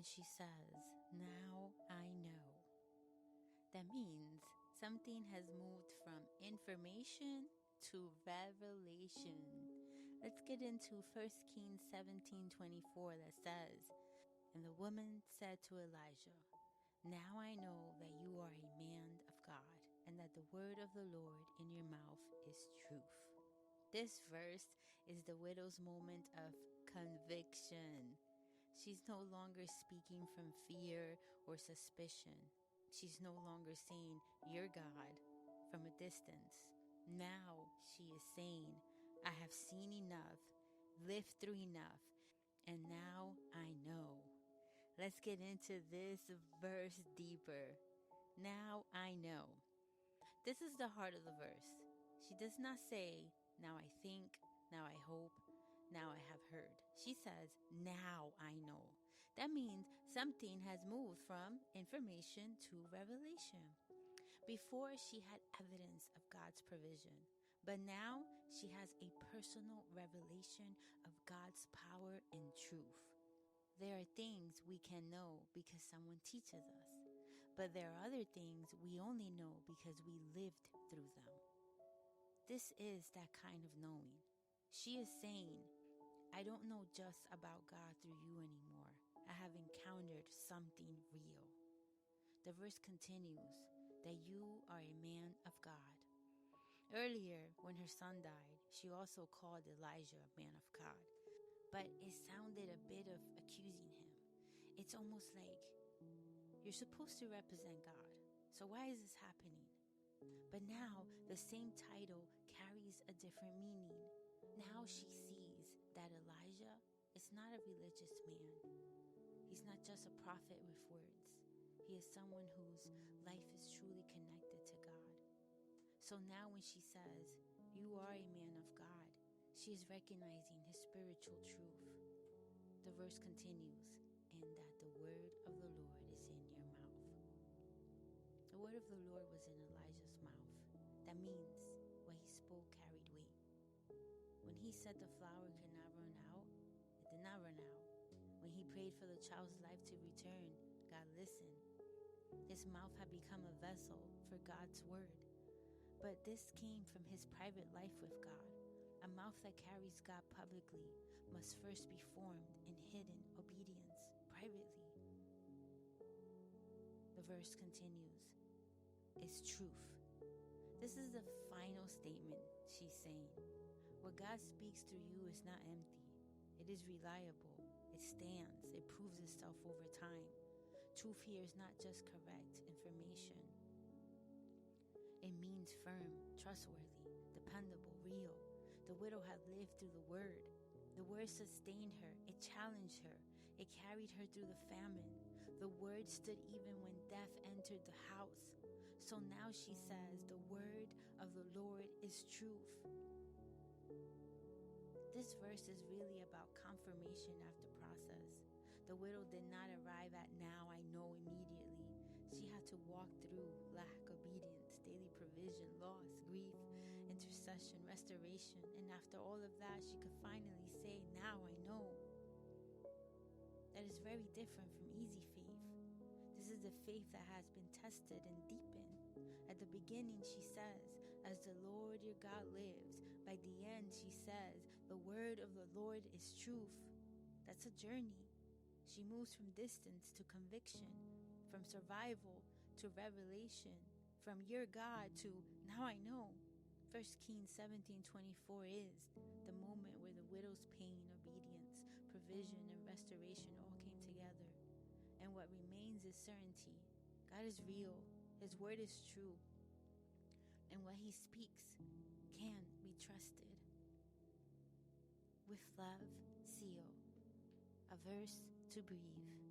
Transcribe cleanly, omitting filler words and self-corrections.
when she says, "Now I know." That means something has moved from information to revelation. Let's get into 1 Kings 17:24 that says, "And the woman said to Elijah, 'Now I know that you are a man of God, and that the word of the Lord in your mouth is truth.'" This verse is the widow's moment of conviction. She's no longer speaking from fear or suspicion. She's no longer saying, "You're God," from a distance. Now she is saying, "I have seen enough, lived through enough, and now I know." Let's get into this verse deeper. Now I know. This is the heart of the verse. She does not say, "Now I think, now I hope, now I have heard." She says, "Now I know." That means something has moved from information to revelation. Before, she had evidence of God's provision, but now she has a personal revelation of God's power and truth. There are things we can know because someone teaches us, but there are other things we only know because we lived through them. This is that kind of knowing. She is saying, "I don't know just about God through you anymore. I have encountered something real." The verse continues that you are a man of God. Earlier, when her son died, she also called Elijah a man of God, but it sounded a bit of accusing him. It's almost like, "You're supposed to represent God, so why is this happening?" But now the same title carries a different meaning. Now she sees that Elijah is not a religious man. He's not just a prophet with words. He is someone whose life is truly connected to God. So now when she says, "You are a man of God," she is recognizing his spiritual truth. The verse continues, "And that the word of the Lord is in your mouth." The word of the Lord was in Elijah's mouth. That means what he spoke carried weight. When he said the flour could not run out, it did not run out. When he prayed for the child's life to return, God listened. His mouth had become a vessel for God's word. But this came from his private life with God. A mouth that carries God publicly must first be formed in hidden obedience privately. The verse continues, "Is truth." This is the final statement she's saying. What God speaks through you is not empty. It is reliable. It stands. It proves itself over time. Truth here is not just correct information. It means firm, trustworthy, dependable, real. The widow had lived through the word. The word sustained her. It challenged her. It carried her through the famine. The word stood even when death entered the house. So now she says, "The word of the Lord is truth." This verse is really about confirmation after process. The widow did not arrive at "now I know" immediately. She had to walk through lack, obedience, daily provision, loss, grief, intercession, restoration. And after all of that, she could finally say, "Now I know." That is very different from easy faith. This is the faith that has been tested and deepened. At the beginning, she says, "As the Lord your God lives." By the end, she says, "The word of the Lord is truth." That's a journey. She moves from distance to conviction, from survival to revelation, from "You're God" to "Now I know." 1 Kings 17:24 is the moment where the widow's pain, obedience, provision, and restoration all came together. And what remains is certainty. God is real. His word is true. And what he speaks can be trusted. With love, Seal. A verse to breathe.